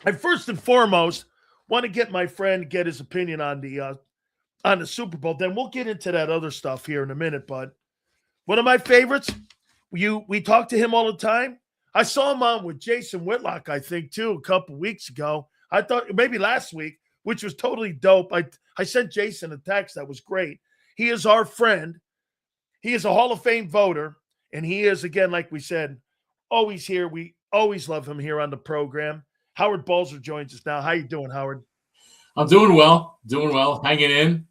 I first and foremost want to get his opinion on the Super Bowl. Then we'll get into that other stuff here in a minute. But one of my favorites, we talk to him all the time. I saw him on with Jason Whitlock, I think, too, a couple weeks ago. I thought maybe last week, which was totally dope. I sent Jason a text that was great. He is our friend. He is a Hall of Fame voter, and he is, again, like we said, always here. We always love him here on the program. Howard Balzer joins us now. How you doing, Howard? I'm doing well, hanging in.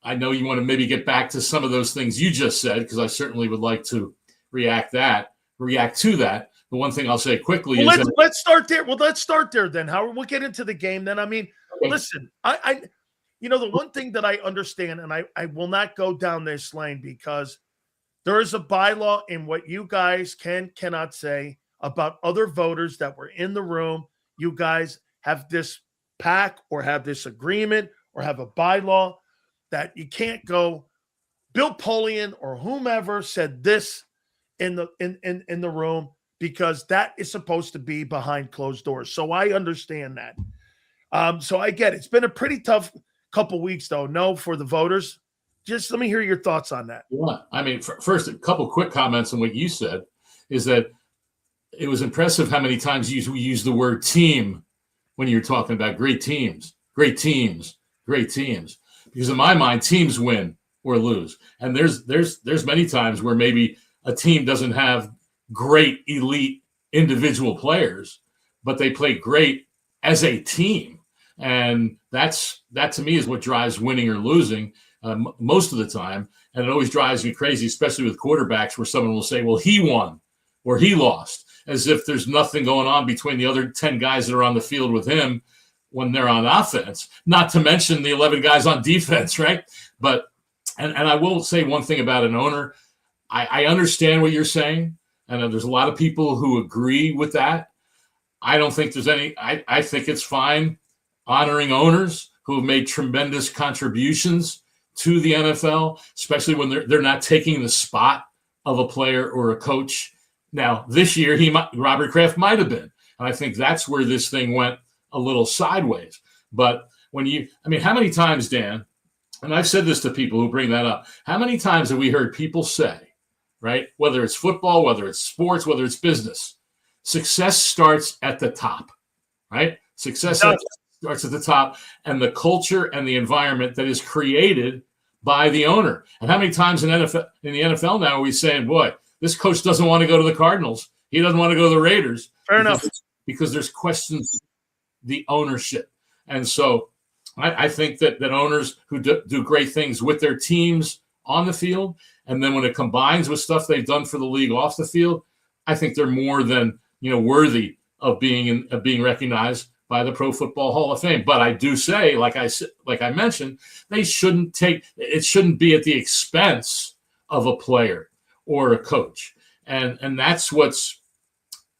I know you want to maybe get back to some of those things you just said, because I certainly would like to react to that. The one thing I'll say quickly is let's start there. Well, let's start there then, Howard. We'll get into the game then. I mean, listen, I the one thing that I understand, and I will not go down this lane, because there is a bylaw in what you guys cannot say about other voters that were in the room. You guys have this pact or have this agreement or have a bylaw that you can't go. Bill Polian or whomever said this in the room, because that is supposed to be behind closed doors. So I understand that. So I get it. It's been a pretty tough couple weeks, though. No, for the voters. Just let me hear your thoughts on that. Yeah, I mean, first, a couple quick comments on what you said is that it was impressive how many times we used the word team when you're talking about great teams. Because in my mind, teams win or lose. And there's many times where maybe a team doesn't have great elite individual players, but they play great as a team. And that to me is what drives winning or losing most of the time. And it always drives me crazy, especially with quarterbacks, where someone will say, well, he won or he lost, as if there's nothing going on between the other 10 guys that are on the field with him when they're on offense, not to mention the 11 guys on defense, right? But and I will say one thing about an owner. I understand what you're saying, and there's a lot of people who agree with that. I don't think there's any – I think it's fine honoring owners who have made tremendous contributions to the NFL, especially when they're not taking the spot of a player or a coach. Now, this year, Robert Kraft might have been, and I think that's where this thing went a little sideways. But how many times, Dan, and I've said this to people who bring that up, how many times have we heard people say, right, whether it's football, whether it's sports, whether it's business, success starts at the top, right? Success starts at the top, and the culture and the environment that is created by the owner. And how many times in the NFL now are we saying, boy, this coach doesn't want to go to the Cardinals. He doesn't want to go to the Raiders. Fair enough. Because there's questions the ownership. And so I think that owners who do great things with their teams on the field, and then when it combines with stuff they've done for the league off the field, I think they're more than worthy of being recognized by the Pro Football Hall of Fame. But I do say, like I mentioned, it shouldn't be at the expense of a player or a coach, and that's what's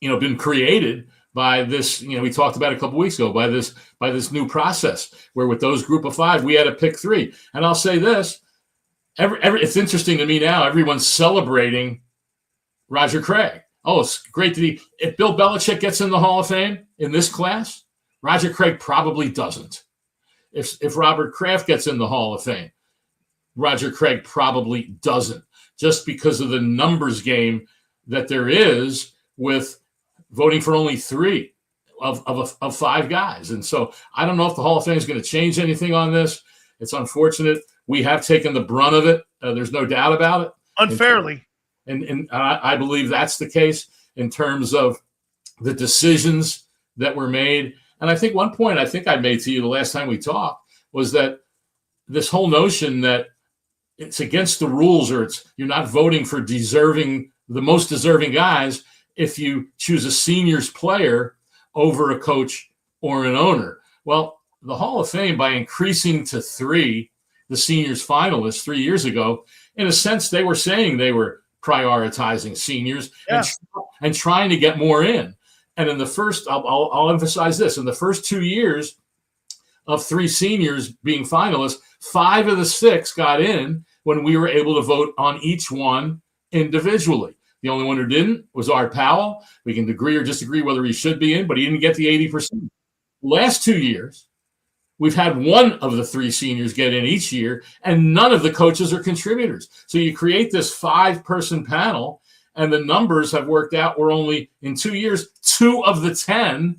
been created by this. We talked about it a couple weeks ago, by this new process where with those group of five we had to pick three. And I'll say this: it's interesting to me now. Everyone's celebrating Roger Craig. Oh, it's great that if Bill Belichick gets in the Hall of Fame in this class, Roger Craig probably doesn't. If Robert Kraft gets in the Hall of Fame, Roger Craig probably doesn't, just because of the numbers game that there is with voting for only three of five guys. And so I don't know if the Hall of Fame is going to change anything on this. It's unfortunate. We have taken the brunt of it. There's no doubt about it. Unfairly. And I believe that's the case in terms of the decisions that were made. And I think one point I made to you the last time we talked was that this whole notion that it's against the rules, or you're not voting for the most deserving guys if you choose a seniors player over a coach or an owner. Well, the Hall of Fame, by increasing to three, the seniors finalists 3 years ago, in a sense, they were saying they were prioritizing seniors and trying to get more in. And in the first, I'll emphasize this, in the first 2 years of three seniors being finalists, 5 of the 6 got in when we were able to vote on each one individually. The only one who didn't was Art Powell. We can agree or disagree whether he should be in, but he didn't get the 80%. Last 2 years, we've had one of the 3 seniors get in each year, and none of the coaches are contributors. So you create this 5-person panel, and the numbers have worked out where only in 2 years, 2 of the 10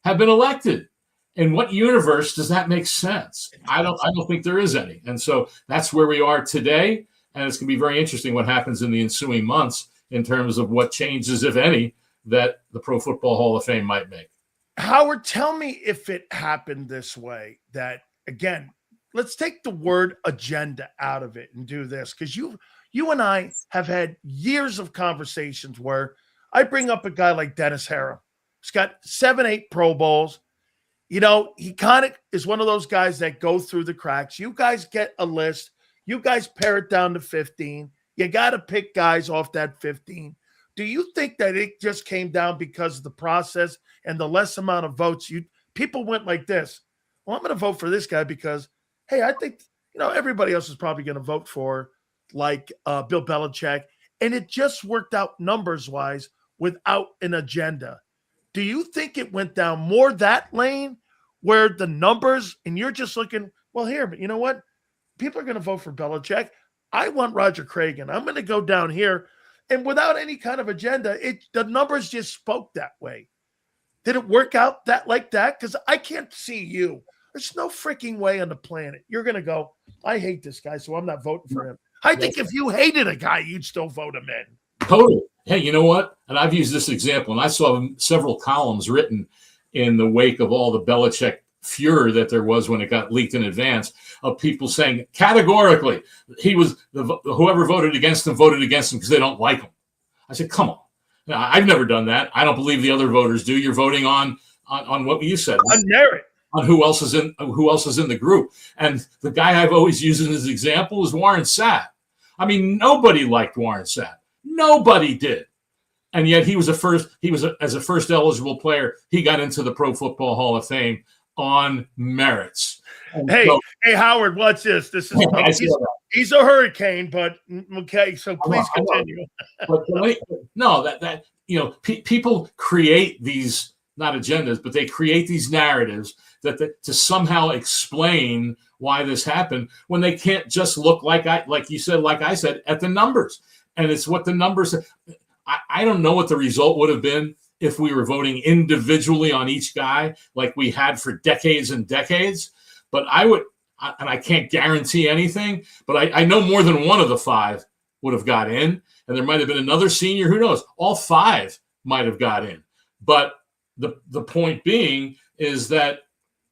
have been elected. In what universe does that make sense? I don't think there is any. And so that's where we are today. And it's going to be very interesting what happens in the ensuing months in terms of what changes, if any, that the Pro Football Hall of Fame might make. Howard, tell me if it happened this way, that, again, let's take the word agenda out of it and do this, because you and I have had years of conversations where I bring up a guy like Dennis Harrell. He's got 7, 8 Pro Bowls. You know, he kind of is one of those guys that go through the cracks. You guys get a list. You guys pare it down to 15. You got to pick guys off that 15. Do you think that it just came down because of the process and the less amount of votes? People went like this. Well, I'm going to vote for this guy because, hey, I think, everybody else is probably going to vote for like Bill Belichick. And it just worked out numbers-wise without an agenda. Do you think it went down more that lane where the numbers, and you're just looking, well, here, but you know what? People are going to vote for Belichick. I want Roger Craig, and I'm going to go down here. And without any kind of agenda, the numbers just spoke that way. Did it work out like that? Because I can't see you. There's no freaking way on the planet you're going to go, I hate this guy, so I'm not voting for him. I think if you hated a guy, you'd still vote him in. Totally. Hey, you know what? And I've used this example, and I saw several columns written in the wake of all the Belichick furor that there was when it got leaked in advance of people saying categorically whoever voted against him because they don't like him. I said, come on. Now, I've never done that. I don't believe the other voters do. You're voting on what you said. On merit. On who else is in the group. And the guy I've always used as an example is Warren Sapp. I mean, nobody liked Warren Sapp. Nobody did. And yet as a first eligible player, he got into the Pro Football Hall of Fame on merits. Hey, Howard, watch this. This is he's a hurricane, but okay, so please continue. People create these, not agendas, but they create these narratives to somehow explain why this happened when they can't just look like I said, at the numbers. And it's what the numbers. I don't know what the result would have been if we were voting individually on each guy like we had for decades and decades. But I would, and I can't guarantee anything, but I know more than one of the 5 would have got in. And there might have been another senior, who knows? All 5 might have got in. But the point being is that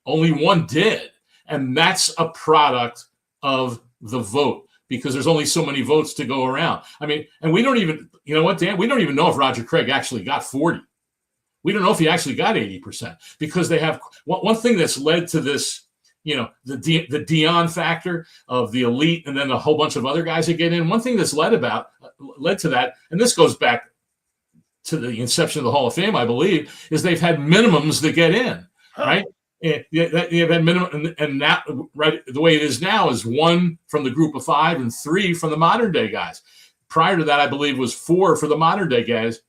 only one did. And that's a product of the vote, because there's only so many votes to go around. I mean, and we don't even, you know what, Dan? We don't even know if Roger Craig actually got 40. We don't know if he actually got 80%, because they have one thing that's led to this, the Dion factor of the elite and then a whole bunch of other guys that get in. One thing that's led to that, and this goes back to the inception of the Hall of Fame, I believe, is they've had minimums that get in, right? You have had minimum, and that, right, the way it is now is 1 from the group of 5 and 3 from the modern day guys. Prior to that, I believe, was 4 for the modern day guys.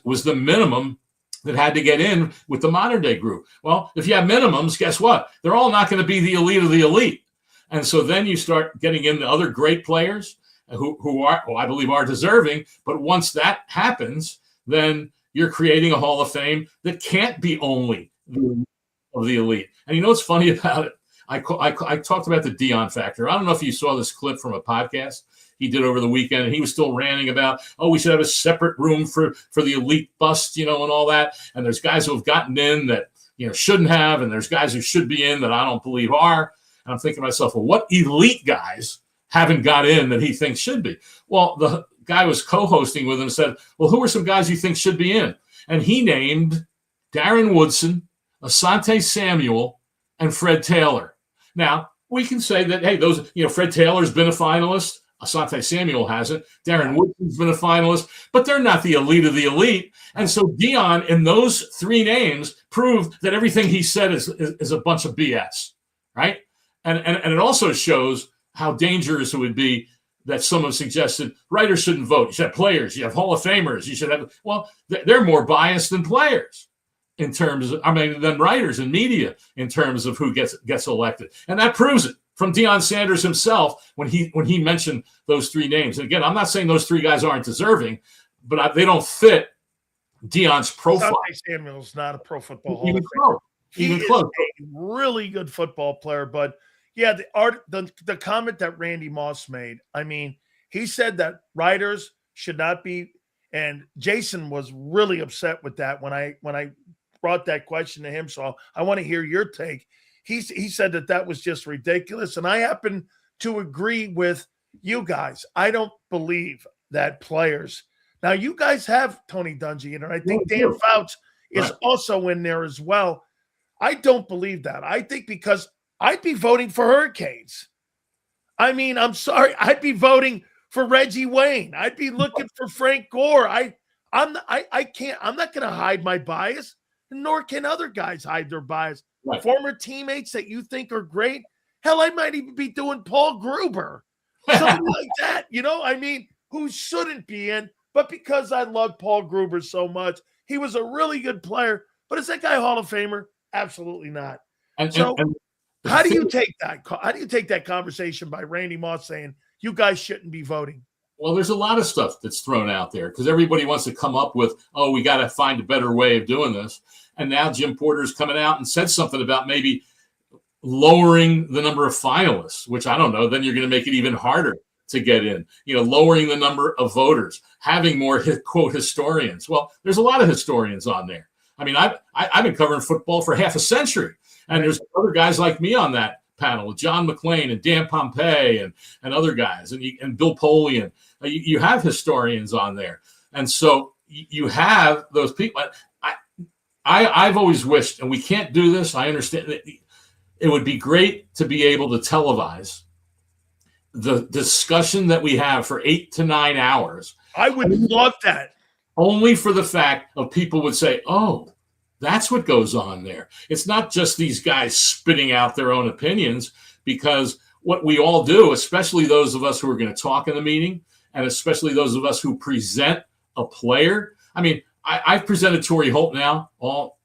Was the minimum that had to get in with the modern day group. Well, if you have minimums, guess what? They're all not going to be the elite of the elite. And so then you start getting in the other great players who I believe are deserving. But once that happens, then you're creating a Hall of Fame that can't be only of the elite. And you know what's funny about it? I talked about the Dion factor. I don't know if you saw this clip from a podcast he did over the weekend, and he was still ranting about, we should have a separate room for the elite bust, and all that. And there's guys who have gotten in that, shouldn't have, and there's guys who should be in that I don't believe are. And I'm thinking to myself, well, what elite guys haven't got in that he thinks should be? Well, the guy was co-hosting with him and said, well, who are some guys you think should be in? And he named Darren Woodson, Asante Samuel, and Fred Taylor. Now, we can say that, hey, those, Fred Taylor's been a finalist. Asante Samuel hasn't. Darren Woodson's been a finalist, but they're not the elite of the elite. And so Dion, in those 3 names, proved that everything he said is a bunch of BS, right? And it also shows how dangerous it would be that some have suggested writers shouldn't vote. You should have players. You have Hall of Famers. You should have, well, they're more biased than players in terms of, than writers and media in terms of who gets elected. And that proves it from Deion Sanders himself when he mentioned those three names. And again, I'm not saying those three guys aren't deserving, but they don't fit Deion's profile. Samuel's not a Pro Football Hall of Famer. He is a really good football player, but yeah, the comment that Randy Moss made, he said that writers should not be, and Jason was really upset with that when I brought that question to him. So I want to hear your take. He said that was just ridiculous, and I happen to agree with you guys. I don't believe that players. Now you guys have Tony Dungy, and I think Dan Fouts is also in there as well. I don't believe that. I think because I'd be voting for Hurricanes. I'm sorry. I'd be voting for Reggie Wayne. I'd be looking for Frank Gore. I'm not going to hide my bias, nor can other guys hide their bias. Right. Former teammates that you think are great. Hell, I might even be doing Paul Gruber. Something like that, who shouldn't be in, but because I love Paul Gruber so much, he was a really good player. But is that guy a Hall of Famer? Absolutely not. How do you take that? How do you take that conversation by Randy Moss saying you guys shouldn't be voting? Well, there's a lot of stuff that's thrown out there because everybody wants to come up with, we got to find a better way of doing this. And now Jim Porter's coming out and said something about maybe lowering the number of finalists, which I don't know. Then you're going to make it even harder to get in. Lowering the number of voters, having more quote historians. Well, there's a lot of historians on there. I've been covering football for half a century. And there's other guys like me on that panel, John McClain and Dan Pompey and other guys, and Bill Polian. You have historians on there. And so you have those people. I've always wished, and we can't do this, I understand, that it would be great to be able to televise the discussion that we have for 8 to 9 hours. I would love that. Only for the fact of people would say, that's what goes on there. It's not just these guys spitting out their own opinions, because what we all do, especially those of us who are going to talk in the meeting, and especially those of us who present a player. I've presented Torrey Holt now, all,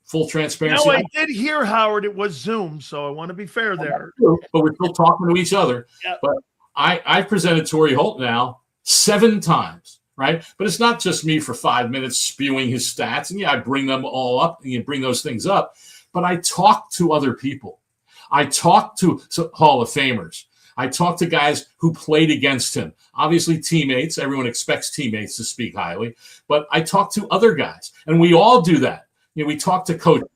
full transparency. No, I did hear, Howard, it was Zoom, so I want to be fair there. But we're still talking to each other. Yep. But I've presented Torrey Holt now 7 times. Right. But it's not just me for 5 minutes spewing his stats. And I bring them all up and you bring those things up. But I talk to other people. I talk to Hall of Famers. I talk to guys who played against him. Obviously, teammates. Everyone expects teammates to speak highly. But I talk to other guys. And we all do that. We talk to coaches.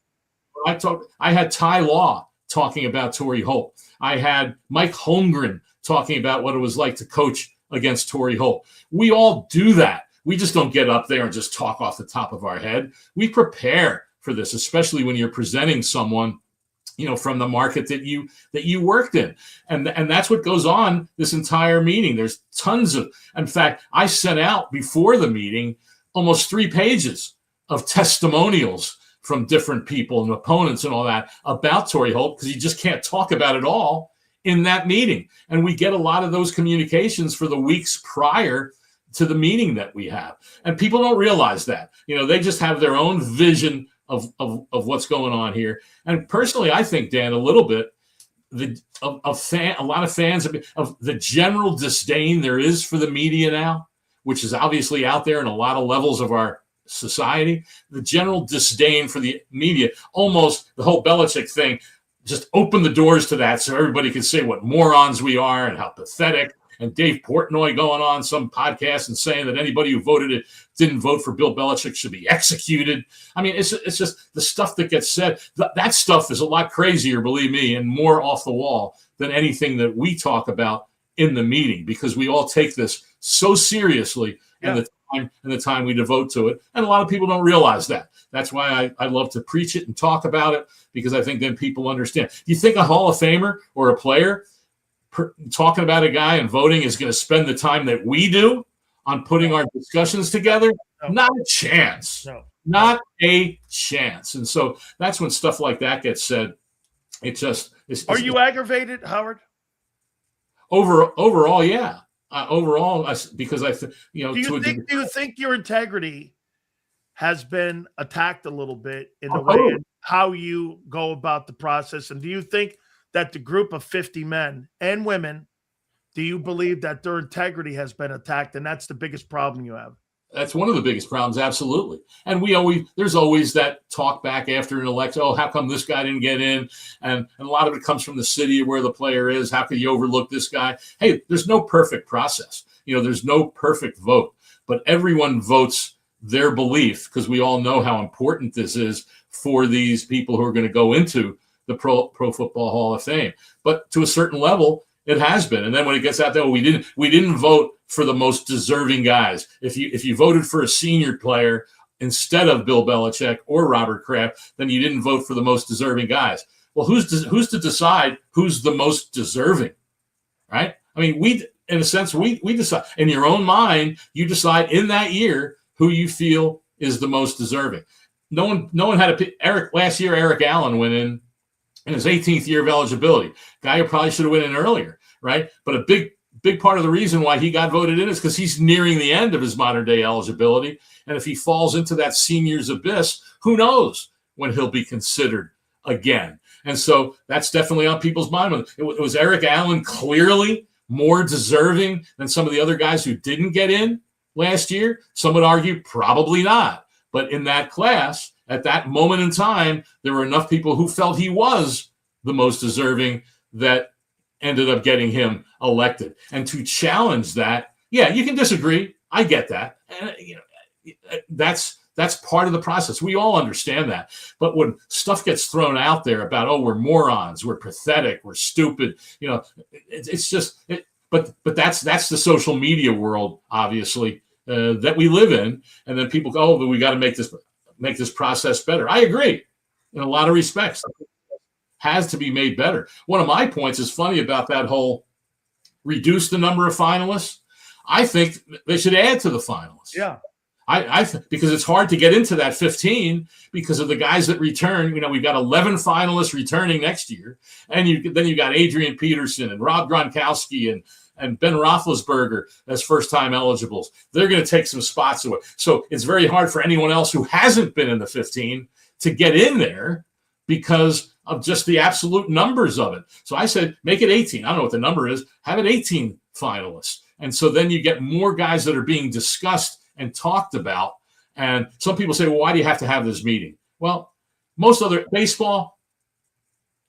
I had Ty Law talking about Torrey Holt. I had Mike Holmgren talking about what it was like to coach against Torrey Holt. We all do that. We just don't get up there and just talk off the top of our head. We prepare for this, especially when you're presenting someone, from the market that you worked in. And that's what goes on this entire meeting. There's tons of, in fact, I sent out before the meeting almost 3 pages of testimonials from different people and opponents and all that about Torrey Holt, because you just can't talk about it all in that meeting. And we get a lot of those communications for the weeks prior to the meeting that we have. And people don't realize that. They just have their own vision of what's going on here. And personally, I think, Dan, a little bit, a lot of fans of the general disdain there is for the media now, which is obviously out there in a lot of levels of our society, the general disdain for the media, almost the whole Belichick thing, just open the doors to that so everybody can say what morons we are and how pathetic. And Dave Portnoy going on some podcast and saying that anybody who didn't vote for Bill Belichick should be executed. It's just the stuff that gets said. That stuff is a lot crazier, believe me, and more off the wall than anything that we talk about in the meeting, because we all take this so seriously and the time we devote to it. And a lot of people don't realize that. That's why I love to preach it and talk about it, because I think then people understand. You think a Hall of Famer or a player talking about a guy and voting is going to spend the time that we do on putting our discussions together? No. Not a chance. No. Not a chance. And so that's when stuff like that gets said. Are you aggravated, Howard? Overall, yeah. overall, because do you think your integrity has been attacked a little bit in the way in how you go about the process? And do you think that the group of 50 men and women, do you believe that their integrity has been attacked, and that's the biggest problem you have? That's one of the biggest problems, absolutely. And there's always that talk back after an election. Oh, how come this guy didn't get in? And a lot of it comes from the city where the player is. How could you overlook this guy? Hey, there's no perfect process. There's no perfect vote, but everyone votes their belief, because we all know how important this is for these people who are going to go into the Pro Football Hall of Fame. But to a certain level, it has been. And then when it gets out there, we didn't vote for the most deserving guys. If you voted for a senior player instead of Bill Belichick or Robert Kraft, then you didn't vote for the most deserving guys. Well, who's to decide who's the most deserving, right? I mean, in a sense, we decide. In your own mind, you decide in that year who you feel is the most deserving. No one had to pick. Last year, Eric Allen went in his 18th year of eligibility. Guy who probably should have went in earlier, right? But a big part of the reason why he got voted in is because he's nearing the end of his modern day eligibility. And if he falls into that senior's abyss, who knows when he'll be considered again. And so that's definitely on people's mind. It was Eric Allen clearly more deserving than some of the other guys who didn't get in last year? Some would argue probably not. But in that class, at that moment in time, there were enough people who felt he was the most deserving that ended up getting him elected. And to challenge that, yeah, you can disagree. I get that. And that's part of the process. We all understand that. But when stuff gets thrown out there about, oh, we're morons, we're pathetic, we're stupid, it's just. But that's the social media world, obviously, that we live in. And then people go, oh, but we got to make this process better. I agree in a lot of respects. It has to be made better. One of my points is funny about that whole reduce the number of finalists. I think they should add to the finalists. Yeah. Because it's hard to get into that 15 because of the guys that return. We've got 11 finalists returning next year. And then you got Adrian Peterson and Rob Gronkowski and Ben Roethlisberger as first-time eligibles. They're going to take some spots away. So it's very hard for anyone else who hasn't been in the 15 to get in there because of just the absolute numbers of it. So I said, make it 18. I don't know what the number is. Have it 18 finalists. And so then you get more guys that are being discussed and talked about. And some people say, well, why do you have to have this meeting? Well, most other baseball,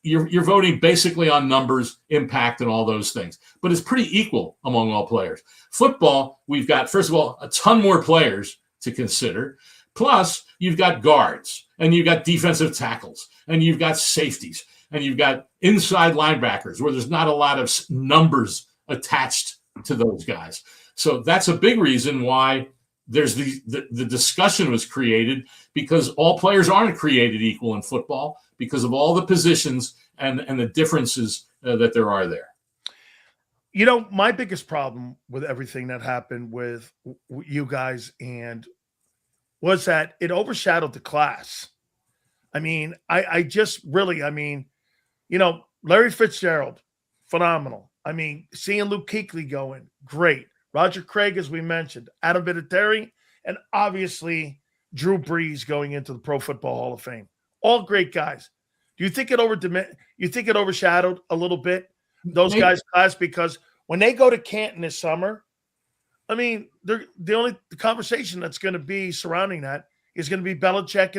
you're voting basically on numbers, impact, and all those things. But it's pretty equal among all players. Football, we've got, first of all, a ton more players to consider. Plus, you've got guards, and you've got defensive tackles, and you've got safeties, and you've got inside linebackers where there's not a lot of numbers attached to those guys. So that's a big reason why there's the discussion was created, because all players aren't created equal in football because of all the positions and the differences that there are there. My biggest problem with everything that happened with you guys was that it overshadowed the class. I mean, I just really, Larry Fitzgerald, phenomenal. I mean, seeing Luke Kuechly going, great. Roger Craig, as we mentioned, Adam Vinatieri, and obviously Drew Brees going into the Pro Football Hall of Fame. All great guys. Do you think it overshadowed a little bit those guys' class? Because when they go to Canton this summer, I mean, the conversation that's going to be surrounding that is going to be Belichick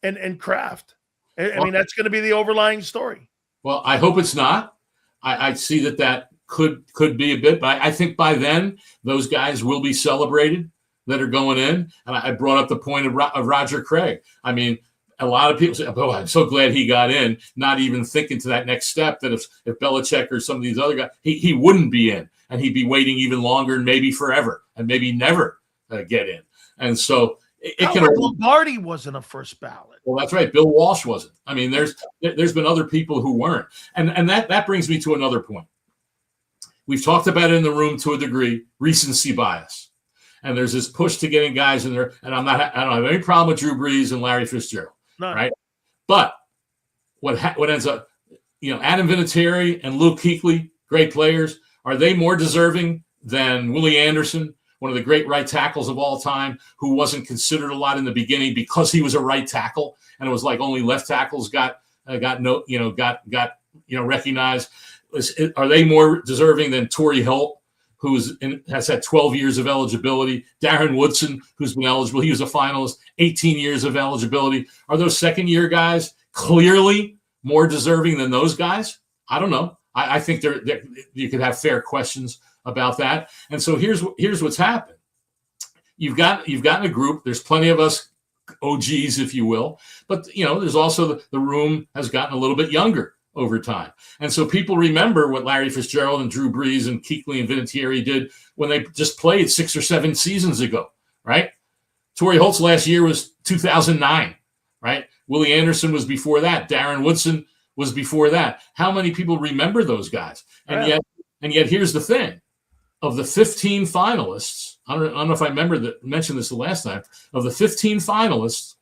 and Kraft. I mean, that's going to be the overlying story. Well, I hope it's not. I see that could be a bit, but I think by then those guys will be celebrated that are going in. And I brought up the point of Roger Craig. I mean, a lot of people say, oh, I'm so glad he got in, not even thinking to that next step that if Belichick or some of these other guys, he wouldn't be in, and he'd be waiting even longer and maybe forever and maybe never get in. And so Lombardi wasn't a first ballot. Well, that's right. Bill Walsh wasn't. I mean, there's been other people who weren't. And that brings me to another point. We've talked about it in the room to a degree, recency bias. And there's this push to getting guys in there. And I don't have any problem with Drew Brees and Larry Fitzgerald. No. Right. But what ends up, Adam Vinatieri and Luke Kuechly, great players, are they more deserving than Willie Anderson, one of the great right tackles of all time, who wasn't considered a lot in the beginning because he was a right tackle, and it was like only left tackles got recognized. Are they more deserving than Torrey Holt, has had 12 years of eligibility? Darren Woodson, who's been eligible, he was a finalist, 18 years of eligibility. Are those second-year guys clearly more deserving than those guys? I don't know. I think you could have fair questions about that. And so here's what's happened. You've gotten a group. There's plenty of us OGs, if you will, but there's also the room has gotten a little bit younger over time. And so people remember what Larry Fitzgerald and Drew Brees and Kuechly and Vinatieri did when they just played 6 or 7 seasons ago, right? Torrey Holt's last year was 2009, right? Willie Anderson was before that. Darren Woodson was before that. How many people remember those guys? And yet here's the thing. Of the 15 finalists, I don't know if I mentioned this the last time, of the 15 finalists,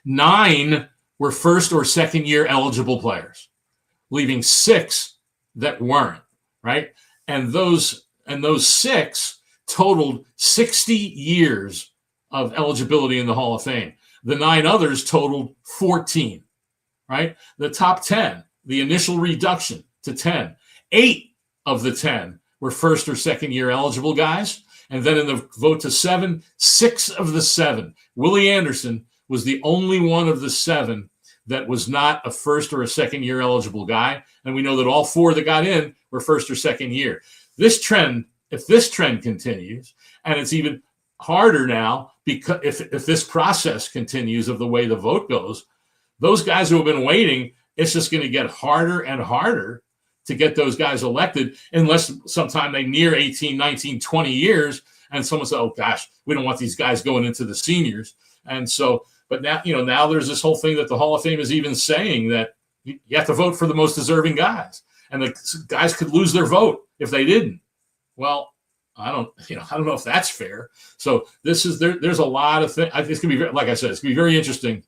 9 were first or second year eligible players, leaving 6 that weren't, right? And those 6 totaled 60 years of eligibility in the Hall of Fame. The 9 others totaled 14, right? The top 10, the initial reduction to 10, 8 of the 10 were first or second year eligible guys. And then in the vote to 7, 6 of the 7, Willie Anderson was the only one of the 7 that was not a first or a second year eligible guy. And we know that all 4 that got in were first or second year. If this trend continues, and it's even harder now because if this process continues of the way the vote goes, those guys who have been waiting, it's just going to get harder and harder to get those guys elected unless sometime they near 18, 19, 20 years and someone says, oh gosh, we don't want these guys going into the seniors. And so, but now there's this whole thing that the Hall of Fame is even saying that you have to vote for the most deserving guys, and the guys could lose their vote if they didn't. Well, I don't know if that's fair. So there's a lot of things. It's going to be, like I said, it's going to be very interesting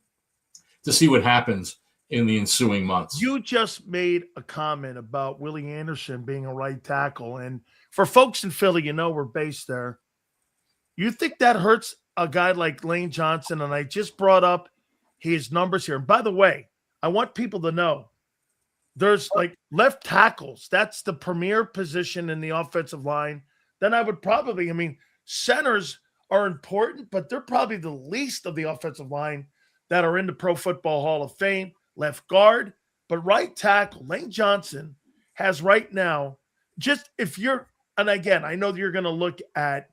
to see what happens in the ensuing months. You just made a comment about Willie Anderson being a right tackle. And for folks in Philly, we're based there. You think that hurts a guy like Lane Johnson? And I just brought up his numbers here. And by the way, I want people to know there's like left tackles. That's the premier position in the offensive line. Then I would probably, centers are important, but they're probably the least of the offensive line that are in the Pro Football Hall of Fame. Left guard, but right tackle, Lane Johnson has right now, and again, I know that you're going to look at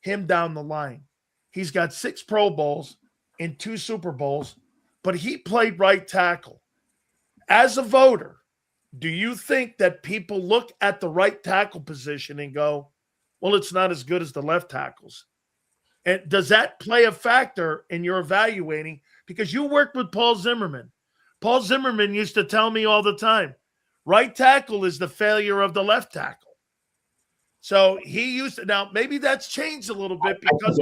him down the line. He's got 6 Pro Bowls and 2 Super Bowls, but he played right tackle. As a voter, do you think that people look at the right tackle position and go, well, it's not as good as the left tackles? And does that play a factor in your evaluating? Because you worked with Paul Zimmerman. Paul Zimmerman used to tell me all the time, right tackle is the failure of the left tackle. So he used to, now maybe that's changed a little bit because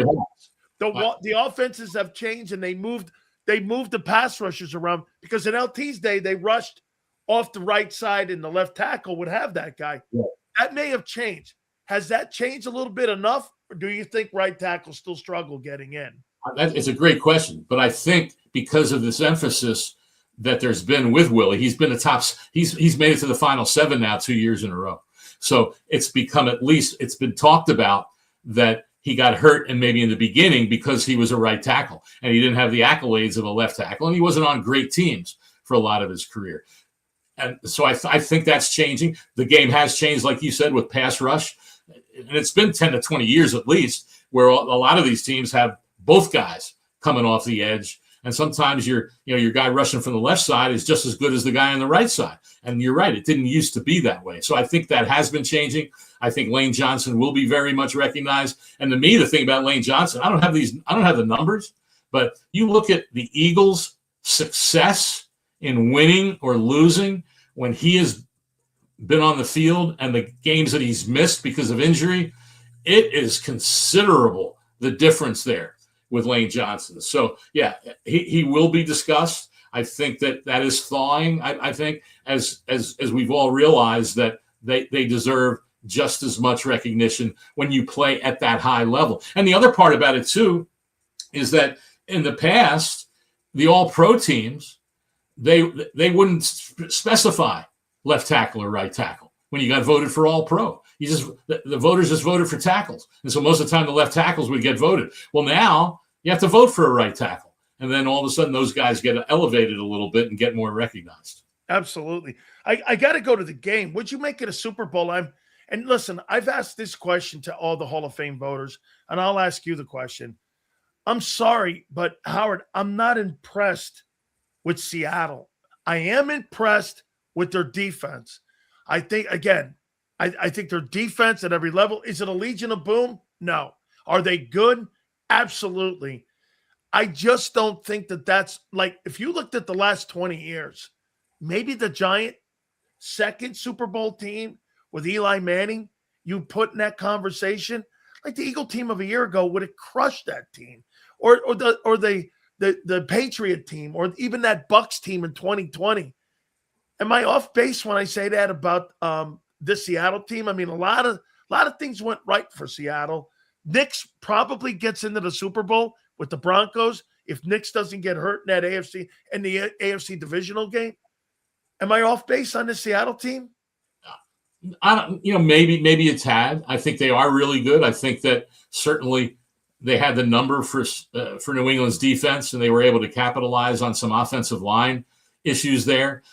the offenses have changed and they moved the pass rushers around, because in LT's day, they rushed off the right side and the left tackle would have that guy. Yeah. That may have changed. Has that changed a little bit enough, or do you think right tackles still struggle getting in? It's a great question, but I think because of this emphasis that there's been with Willie, he's been he's made it to the final 7 now 2 years in a row. So it's become, at least it's been talked about, that he got hurt and maybe in the beginning because he was a right tackle and he didn't have the accolades of a left tackle, and he wasn't on great teams for a lot of his career. And so I think that's changing. The game has changed, like you said, with pass rush. And it's been 10 to 20 years at least where a lot of these teams have both guys coming off the edge. And sometimes your guy rushing from the left side is just as good as the guy on the right side. And you're right, it didn't used to be that way. So I think that has been changing. I think Lane Johnson will be very much recognized. And to me, the thing about Lane Johnson, I don't have the numbers, but you look at the Eagles' success in winning or losing when he has been on the field and the games that he's missed because of injury, it is considerable, the difference there with Lane Johnson. So, yeah, he will be discussed. I think that is thawing, I think, as we've all realized that they deserve just as much recognition when you play at that high level. And the other part about it too is that in the past, the all-pro teams, they wouldn't specify left tackle or right tackle when you got voted for all-pro. The voters just voted for tackles. And so most of the time the left tackles would get voted. Well, now you have to vote for a right tackle. And then all of a sudden those guys get elevated a little bit and get more recognized. Absolutely. I got to go to the game. Would you make it a Super Bowl? And listen, I've asked this question to all the Hall of Fame voters, and I'll ask you the question. I'm sorry, but Howard, I'm not impressed with Seattle. I am impressed with their defense. I think, again, I think their defense at every level. Is it a Legion of Boom? No. Are they good? Absolutely. I just don't think that's like, if you looked at the last 20 years, maybe the Giant second Super Bowl team with Eli Manning, you put in that conversation, like the Eagle team of a year ago would have crushed that team, or the Patriot team, or even that Bucs team in 2020. Am I off base when I say that about this Seattle team? I mean, a lot of things went right for Seattle. Knicks probably gets into the Super Bowl with the Broncos if Knicks doesn't get hurt in that AFC divisional game. Am I off base on the Seattle team? I don't, maybe a tad. I think they are really good. I think that certainly they had the number for New England's defense, and they were able to capitalize on some offensive line issues there.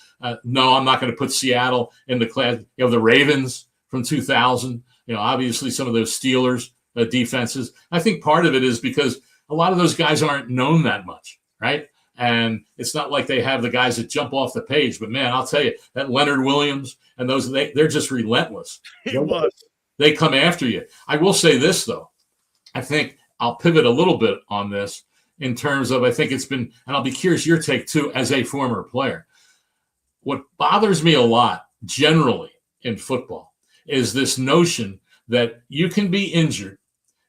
No, I'm not going to put Seattle in the class. The Ravens from 2000. Obviously some of those Steelers defenses. I think part of it is because a lot of those guys aren't known that much, right? And it's not like they have the guys that jump off the page. But, man, I'll tell you, that Leonard Williams and those, they're just relentless. They come after you. I will say this, though. I think I'll pivot a little bit on this in terms of, I think it's been, and I'll be curious your take, too, as a former player. What bothers me a lot generally in football is this notion that you can be injured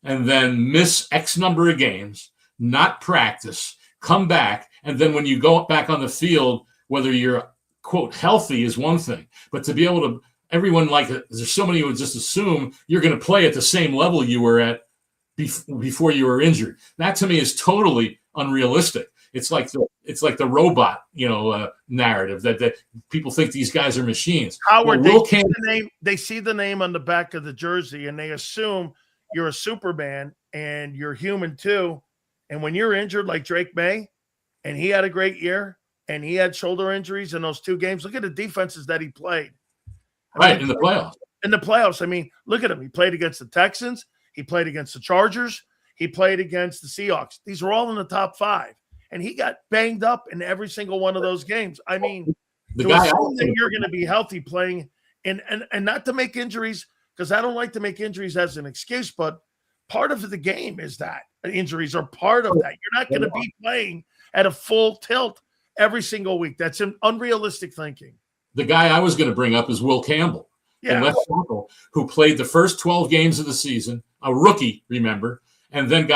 and then miss X number of games, not practice, come back, and then when you go back on the field, whether you're, quote, healthy is one thing, but to be able to, everyone there's so many who would just assume you're going to play at the same level you were at before you were injured. That to me is totally unrealistic. It's like the robot, narrative that people think these guys are machines. Howard, they see the name on the back of the jersey and they assume you're a Superman and you're human too. And when you're injured like Drake May, and he had a great year and he had shoulder injuries in those 2 games, look at the defenses that he played. In the playoffs. In the playoffs. I mean, look at him. He played against the Texans. He played against the Chargers. He played against the Seahawks. These were all in the top 5. And he got banged up in every single one of those games. I mean, to assume that you're going to be healthy playing and not to make injuries, because I don't like to make injuries as an excuse, but part of the game is that injuries are part of that. You're not going to be playing at a full tilt every single week. That's an unrealistic thinking. The guy I was going to bring up is Will Campbell, left tackle, who played the first 12 games of the season, a rookie, remember, and then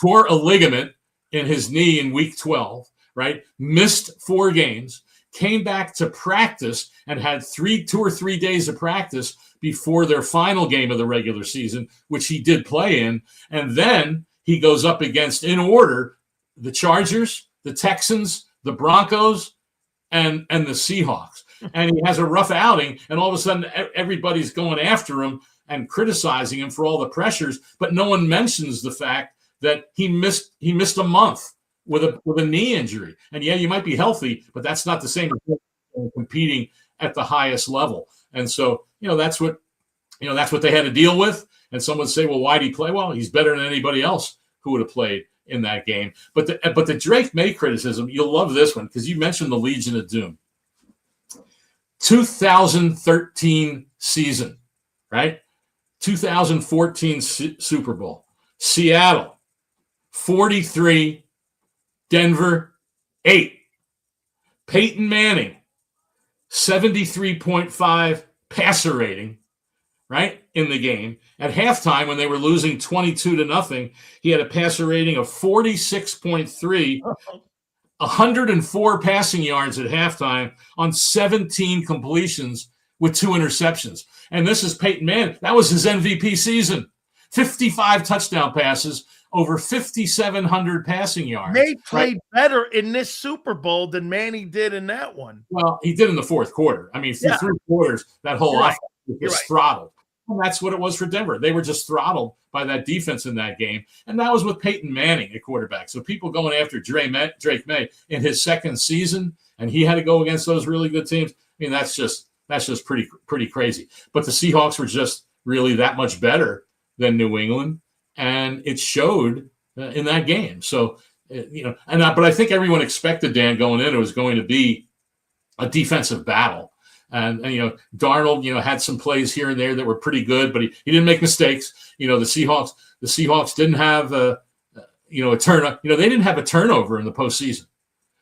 tore a ligament in his knee in week 12, right? Missed 4 games, came back to practice and had 2 or 3 days of practice before their final game of the regular season, which he did play in. And then he goes up against, in order, the Chargers, the Texans, the Broncos, and the Seahawks. And he has a rough outing, and all of a sudden everybody's going after him and criticizing him for all the pressures, but no one mentions the fact that he missed a month with a knee injury. And you might be healthy, but that's not the same as competing at the highest level. And so, that's what they had to deal with. And some would say, well, why did he play? Well, he's better than anybody else who would have played in that game. But the Drake May criticism, you'll love this one because you mentioned the Legion of Doom. 2013 season, right? 2014 Super Bowl. Seattle, 43, Denver, 8. Peyton Manning, 73.5 passer rating, right, in the game. At halftime, when they were losing 22-0, he had a passer rating of 46.3, 104 passing yards at halftime on 17 completions with 2 interceptions. And this is Peyton Manning. That was his MVP season. 55 touchdown passes, over 5,700 passing yards. They played better in this Super Bowl than Manning did in that one. Well, he did in the fourth quarter. I mean, through 3 quarters, that whole offense was throttled. And that's what it was for Denver. They were just throttled by that defense in that game. And that was with Peyton Manning at quarterback. So people going after Drake May in his second season, and he had to go against those really good teams. I mean, that's just pretty crazy. But the Seahawks were just really that much better than New England, and it showed in that game. So, but I think everyone expected, Dan, going in, it was going to be a defensive battle. And Darnold, had some plays here and there that were pretty good, but he didn't make mistakes. The Seahawks didn't have a turnover. They didn't have a turnover in the postseason.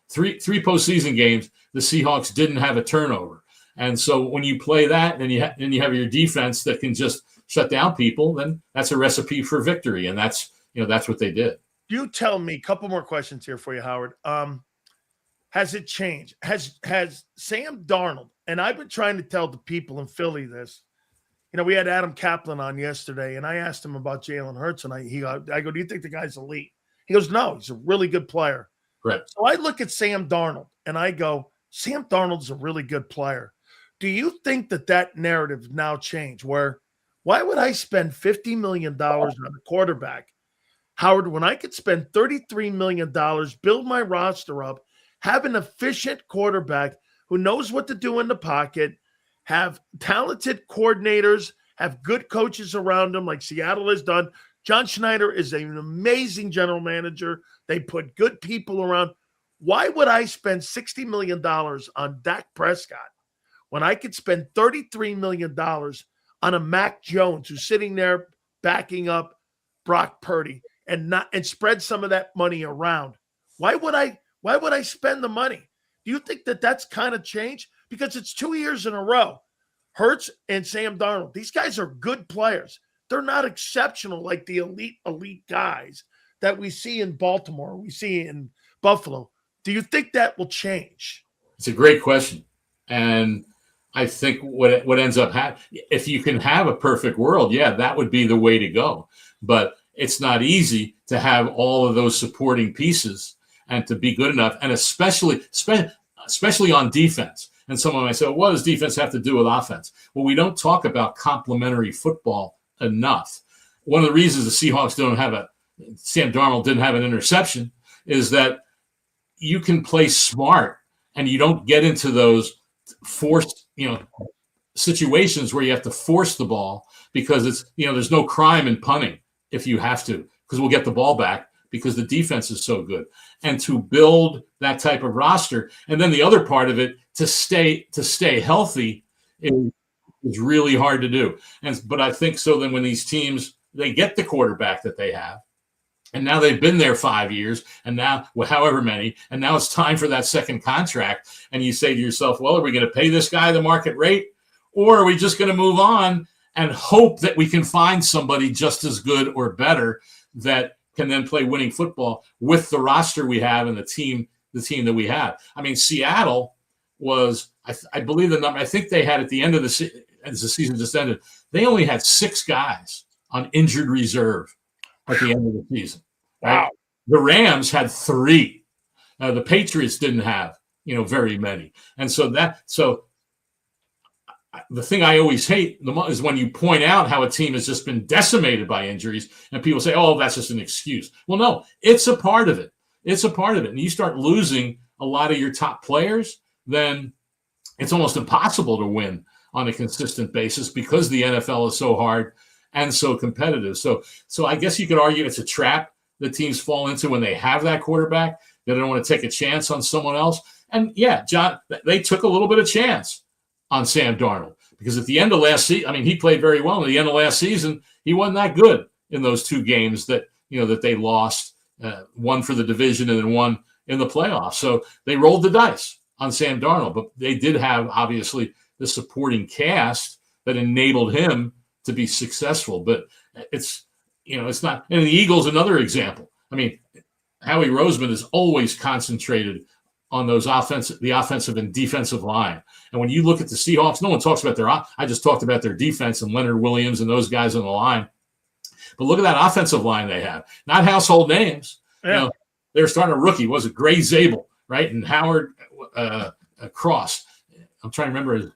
Three postseason games, the Seahawks didn't have a turnover. And so when you play that, and you have your defense that can just shut down people, then that's a recipe for victory. And that's what they did. You tell me, a couple more questions here for you, Howard. Has it changed? Has Sam Darnold, and I've been trying to tell the people in Philly this, we had Adam Kaplan on yesterday, and I asked him about Jalen Hurts, and I go, do you think the guy's elite? He goes, no, he's a really good player. Right. So I look at Sam Darnold, and I go, Sam Darnold's a really good player. Do you think that narrative now changed where, why would I spend $50 million on a quarterback, Howard, when I could spend $33 million, build my roster up, have an efficient quarterback who knows what to do in the pocket, have talented coordinators, have good coaches around him like Seattle has done. John Schneider is an amazing general manager. They put good people around. Why would I spend $60 million on Dak Prescott when I could spend $33 million on a Mac Jones who's sitting there backing up Brock Purdy and spread some of that money around? Why would I spend the money? Do you think that's kind of changed? Because it's 2 years in a row. Hurts and Sam Darnold, these guys are good players. They're not exceptional like the elite guys that we see in Baltimore, we see in Buffalo. Do you think that will change? It's a great question. And I think what ends up happening, if you can have a perfect world, that would be the way to go. But it's not easy to have all of those supporting pieces and to be good enough, and especially on defense. And someone might say, well, what does defense have to do with offense? Well, we don't talk about complementary football enough. One of the reasons the Seahawks Sam Darnold didn't have an interception is that you can play smart and you don't get into those forced, situations where you have to force the ball because it's, there's no crime in punting if you have to, because we'll get the ball back because the defense is so good. And to build that type of roster, and then the other part of it, to stay healthy is really hard to do. But I think so then when these teams, they get the quarterback that they have, and now they've been there 5 years, and now however many, and now it's time for that second contract. And you say to yourself, well, are we going to pay this guy the market rate, or are we just going to move on and hope that we can find somebody just as good or better that can then play winning football with the roster we have and the team that we have? I mean, Seattle was, I believe the number, I think they had at the end of as the season just ended, they only had 6 guys on injured reserve at the end of the season. Right? Wow. The Rams had 3. The Patriots didn't have, very many. And so the thing I always hate is when you point out how a team has just been decimated by injuries and people say, oh, that's just an excuse. Well, no, it's a part of it. It's a part of it. And you start losing a lot of your top players, then it's almost impossible to win on a consistent basis because the NFL is so hard and so competitive. So I guess you could argue it's a trap that teams fall into when they have that quarterback. They don't want to take a chance on someone else. And John, they took a little bit of chance on Sam Darnold because at the end of last season, he played very well. At the end of last season, he wasn't that good in those 2 games that they lost, one for the division and then one in the playoffs. So they rolled the dice on Sam Darnold, but they did have obviously the supporting cast that enabled him to be successful. But it's not. And the Eagles, another example. Howie Roseman is always concentrated on the offensive and defensive line. And when you look at the Seahawks, no one talks about I just talked about their defense and Leonard Williams and those guys on the line. But look at that offensive line they have. Not household names. Yeah. They're starting a rookie. Was it Gray Zabel, right? And Howard Cross. I'm trying to remember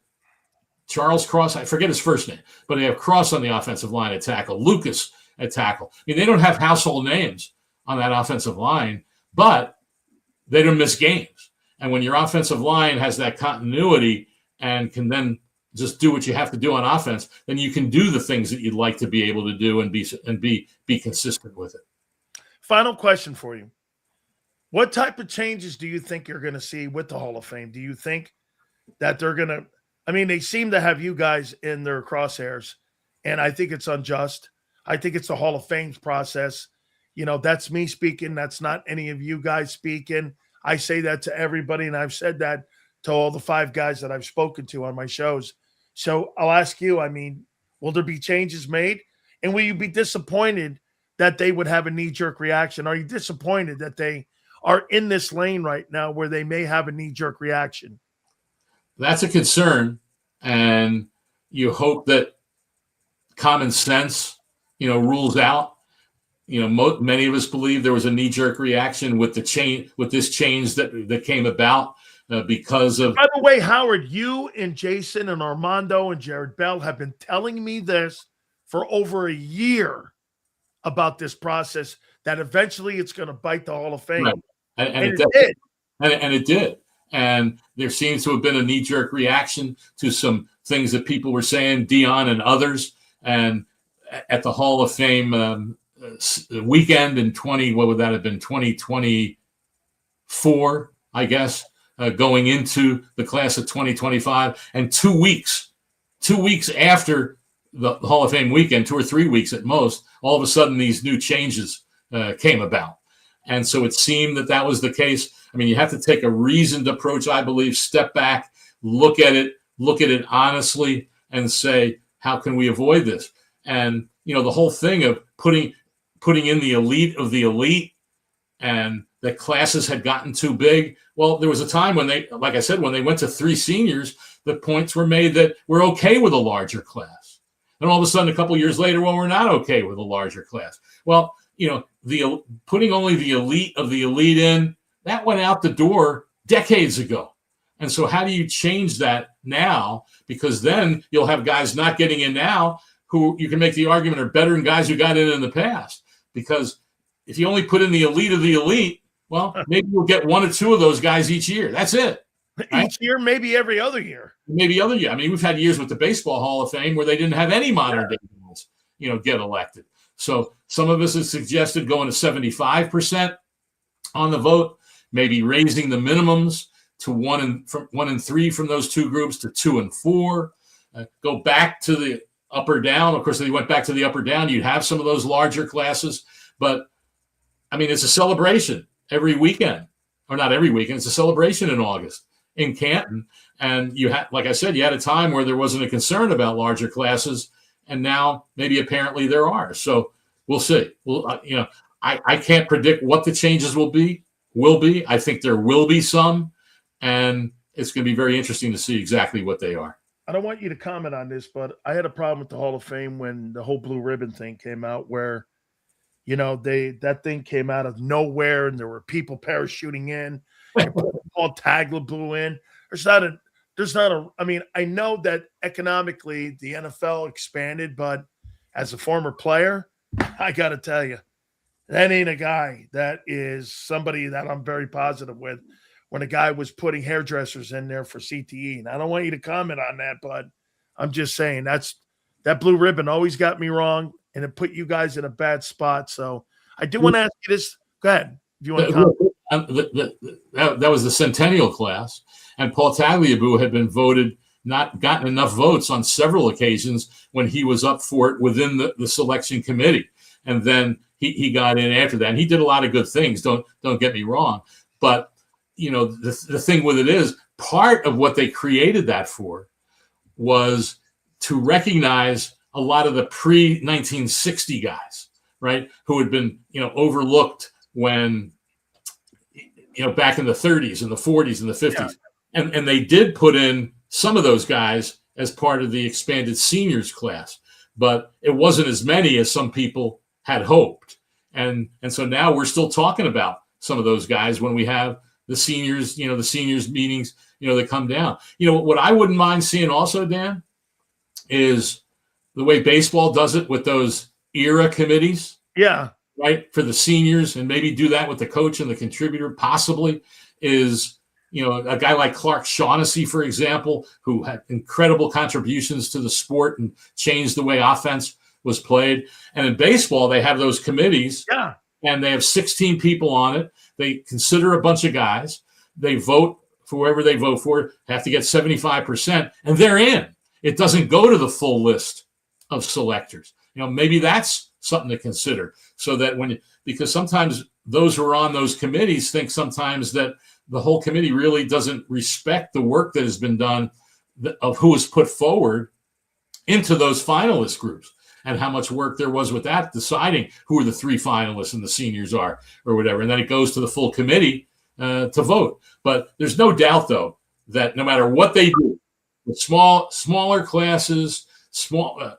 Charles Cross. I forget his first name. But they have Cross on the offensive line at tackle. Lucas at tackle. I mean, they don't have household names on that offensive line, but they don't miss games. And when your offensive line has that continuity and can then just do what you have to do on offense, then you can do the things that you'd like to be able to do and be consistent with it. Final question for you. What type of changes do you think you're going to see with the Hall of Fame? Do you think that they're going to – I mean, they seem to have you guys in their crosshairs, and I think it's unjust. I think it's the Hall of Fame's process. That's me speaking. That's not any of you guys speaking. I say that to everybody, and I've said that to all the 5 guys that I've spoken to on my shows. So I'll ask you, I mean, will there be changes made? And will you be disappointed that they would have a knee-jerk reaction? Are you disappointed that they are in this lane right now where they may have a knee-jerk reaction? That's a concern, and you hope that common sense, rules out. Many of us believe there was a knee-jerk reaction with this change that came about because of. By the way, Howard, you and Jason and Armando and Jared Bell have been telling me this for over a year about this process, that eventually it's going to bite the Hall of Fame. Right. And it did. And it did. And there seems to have been a knee-jerk reaction to some things that people were saying, Dion and others, and at the Hall of Fame weekend in 2024, I guess, going into the class of 2025, and 2 weeks after the Hall of Fame weekend, 2 or 3 weeks at most, all of a sudden these new changes came about. And so it seemed that was the case. I mean, you have to take a reasoned approach, I believe, step back, look at it honestly, and say, how can we avoid this? And, the whole thing of putting in the elite of the elite, and that classes had gotten too big. Well, there was a time when like I said, when they went to 3 seniors, the points were made that we're okay with a larger class. And all of a sudden, a couple of years later, well, we're not okay with a larger class. Well, the putting only the elite of the elite in, that went out the door decades ago. And so how do you change that now? Because then you'll have guys not getting in now who you can make the argument are better than guys who got in the past. Because if you only put in the elite of the elite, well, maybe you'll get 1 or 2 of those guys each year. That's it. Right? Each year, maybe every other year. Maybe other year. I mean, we've had years with the Baseball Hall of Fame where they didn't have any modern day guys, get elected. So some of us have suggested going to 75% on the vote, maybe raising the minimums to 1 and 3 from those 2 groups to 2 and 4. Go back to the up or down. Of course, if they went back to the up or down, you'd have some of those larger classes. But, I mean, it's a celebration every weekend. Or not every weekend. It's a celebration in August in Canton. And you had, like I said, you had a time where there wasn't a concern about larger classes. And now maybe apparently there are. So we'll see. Well, I can't predict what the changes will be. I think there will be some. And it's going to be very interesting to see exactly what they are. I don't want you to comment on this, but I had a problem with the Hall of Fame when the whole blue ribbon thing came out, where, that thing came out of nowhere and there were people parachuting in. Paul Tagler blew in. I know that economically the NFL expanded, but as a former player, I got to tell you, that ain't a guy that is somebody that I'm very positive with. When a guy was putting hairdressers in there for CTE. And I don't want you to comment on that, but I'm just saying that blue ribbon always got me wrong, and it put you guys in a bad spot. So I do want to ask you this. Go ahead. If you want to comment. That was the centennial class, and Paul Tagliabue had been not gotten enough votes on several occasions when he was up for it within the selection committee. And then he got in after that. And he did a lot of good things. Don't get me wrong. But the thing with it is, part of what they created that for was to recognize a lot of the pre-1960 guys, right, who had been, overlooked when back in the 30s and the 40s and the 50s. Yeah. And they did put in some of those guys as part of the expanded seniors class, but it wasn't as many as some people had hoped. And so now we're still talking about some of those guys when we have the seniors, the seniors meetings, that come down. What I wouldn't mind seeing also, Dan, is the way baseball does it with those era committees. Yeah. Right. For the seniors, and maybe do that with the coach and the contributor, possibly, is, a guy like Clark Shaughnessy, for example, who had incredible contributions to the sport and changed the way offense was played. And in baseball, they have those committees. Yeah. And they have 16 people on it. They consider a bunch of guys. They vote for whoever they vote for, have to get 75%, and they're in. It doesn't go to the full list of selectors. Maybe that's something to consider, so that because sometimes those who are on those committees think sometimes that the whole committee really doesn't respect the work that has been done of who was put forward into those finalist groups, and how much work there was with that, deciding who are the 3 finalists and the seniors are, or whatever. And then it goes to the full committee to vote. But there's no doubt, though, that no matter what they do, with smaller classes, smaller,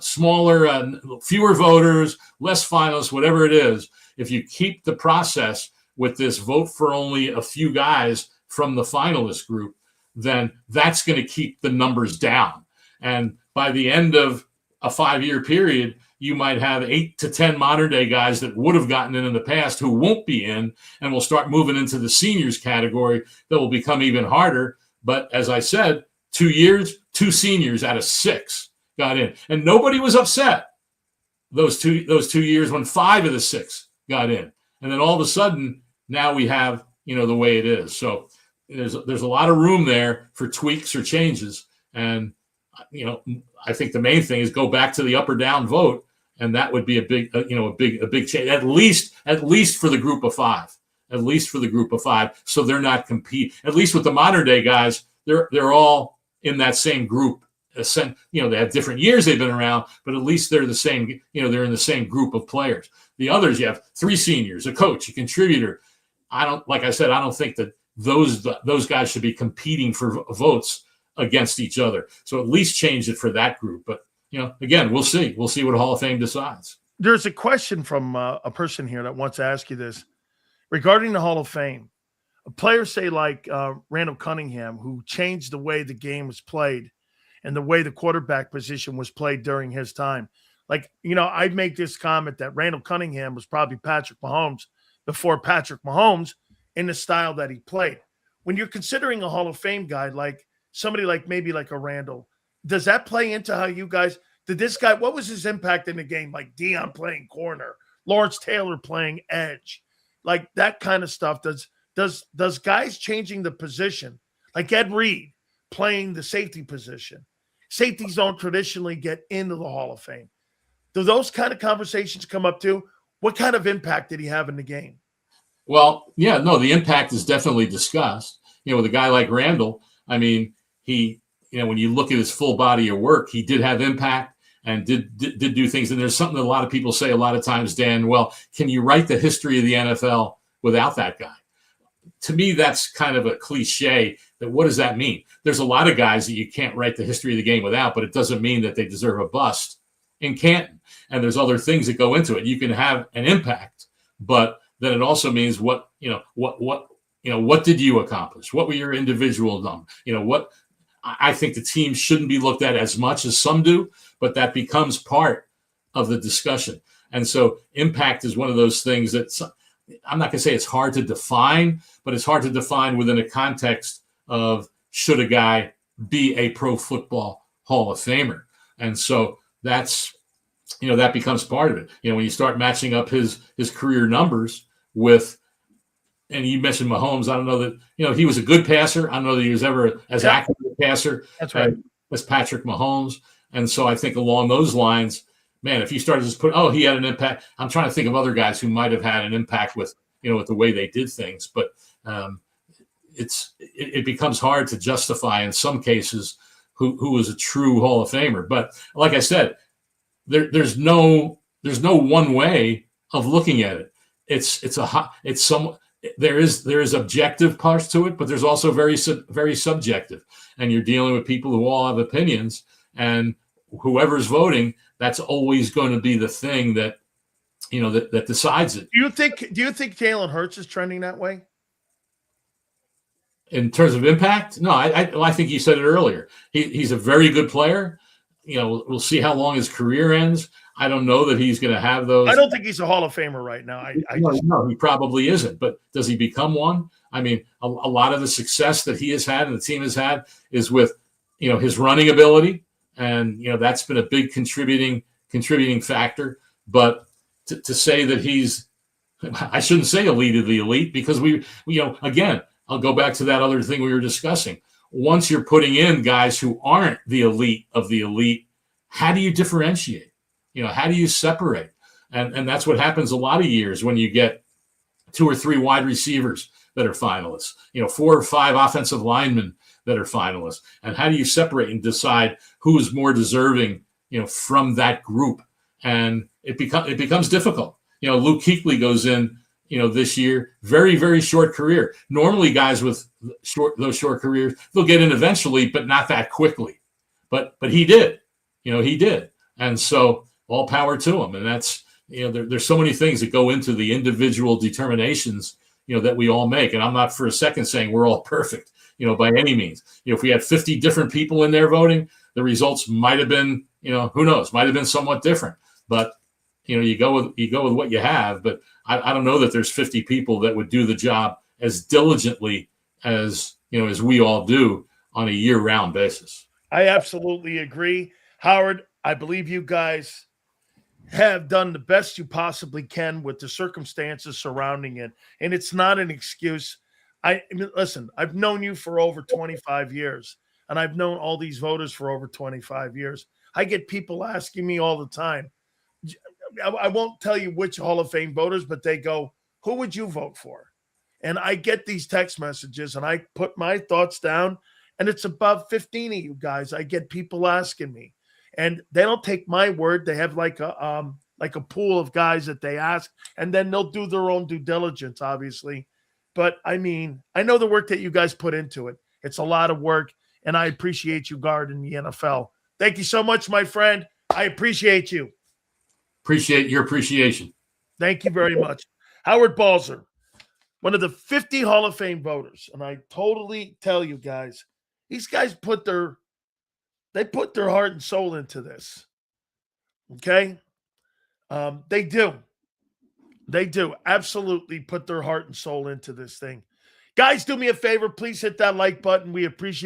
fewer voters, less finalists, whatever it is, if you keep the process with this vote for only a few guys from the finalist group, then that's going to keep the numbers down. And by the end of a 5-year period, you might have 8 to 10 modern day guys that would have gotten in the past who won't be in, and will start moving into the seniors category. That will become even harder. But as I said, 2 years, 2 seniors out of 6 got in, and nobody was upset those two years when 5 of the 6 got in. And then all of a sudden, now we have, the way it is. So there's a lot of room there for tweaks or changes. And, I think the main thing is go back to the up or down vote. And that would be a big change, at least for the group of 5, So they're not compete, at least with the modern day guys, they're all in that same group. They have different years they've been around, but at least they're the same, they're in the same group of players. The others, you have 3 seniors, a coach, a contributor. I don't think that those guys should be competing for votes against each other. So at least change it for that group. But, again, we'll see. We'll see what Hall of Fame decides. There's a question from a person here that wants to ask you this regarding the Hall of Fame. A player, say like Randall Cunningham, who changed the way the game was played and the way the quarterback position was played during his time. Like, I'd make this comment that Randall Cunningham was probably Patrick Mahomes before Patrick Mahomes in the style that he played. When you're considering a Hall of Fame guy, like somebody like maybe like a Randall, does that play into how you guys did this guy? What was his impact in the game? Like Deion playing corner, Lawrence Taylor playing edge, like that kind of stuff. Does guys changing the position, like Ed Reed playing the safety position? Safeties don't traditionally get into the Hall of Fame. Do those kind of conversations come up too? What kind of impact did he have in the game? Well, yeah, no, the impact is definitely discussed. With a guy like Randall, I mean, he, when you look at his full body of work, he did have impact and did do things. And there's something that a lot of people say a lot of times, Dan, well, can you write the history of the NFL without that guy? To me, that's kind of a cliche. That what does that mean? There's a lot of guys that you can't write the history of the game without, but it doesn't mean that they deserve a bust in Canton. And there's other things that go into it. You can have an impact, but then it also means what did you accomplish? What were your individual numbers? I think the team shouldn't be looked at as much as some do, but that becomes part of the discussion. And so impact is one of those things that I'm not going to say it's hard to define, but it's hard to define within a context of should a guy be a Pro Football Hall of Famer. And so that's, that becomes part of it. When you start matching up his career numbers with, and you mentioned Mahomes, I don't know that, he was a good passer. I don't know that he was ever as accurate a passer as Patrick Mahomes. And so I think along those lines, man, if you started to just put, he had an impact. I'm trying to think of other guys who might have had an impact with, with the way they did things. But it becomes hard to justify in some cases who was a true Hall of Famer. But like I said, there's no one way of looking at it. there is objective parts to it, but there's also very subjective, and you're dealing with people who all have opinions, and whoever's voting, that's always going to be the thing that that decides it. Do you think Jalen Hurts is trending that way? In terms of impact? No, I think you said it earlier. He's a very good player. We'll see how long his career ends. I don't know that he's going to have those. I don't think he's a Hall of Famer right now. No, he probably isn't. But does he become one? I mean, a lot of the success that he has had and the team has had is with, his running ability, and that's been a big contributing factor. But to say that he's, I shouldn't say elite of the elite, because we again, I'll go back to that other thing we were discussing. Once you're putting in guys who aren't the elite of the elite, how do you differentiate? How do you separate? And that's what happens a lot of years when you get 2 or 3 wide receivers that are finalists, 4 or 5 offensive linemen that are finalists. And how do you separate and decide who is more deserving, from that group? And it becomes difficult. Luke Kuechly goes in, this year, very, very short career. Normally guys with those short careers, they'll get in eventually, but not that quickly. But he did, he did. And so all power to him. And that's, there's so many things that go into the individual determinations, that we all make. And I'm not for a second saying we're all perfect, by any means. If we had 50 different people in there voting, the results might have been, who knows, might have been somewhat different. But, you go with what you have. But I don't know that there's 50 people that would do the job as diligently as, as we all do on a year-round basis. I absolutely agree. Howard, I believe you guys have done the best you possibly can with the circumstances surrounding it. And it's not an excuse. Listen, I've known you for over 25 years, and I've known all these voters for over 25 years. I get people asking me all the time. I won't tell you which Hall of Fame voters, but they go, who would you vote for? And I get these text messages, and I put my thoughts down, and it's about 15 of you guys. I get people asking me. And they don't take my word. They have like a pool of guys that they ask, and then they'll do their own due diligence, obviously. But I mean, I know the work that you guys put into it. It's a lot of work, and I appreciate you guarding the NFL. Thank you so much, my friend. I appreciate you. Appreciate your appreciation. Thank you very much. Howard Balzer, one of the 50 Hall of Fame voters. And I totally tell you guys, these guys put their heart and soul into this. Okay? They do. They do absolutely put their heart and soul into this thing. Guys, do me a favor. Please hit that like button. We appreciate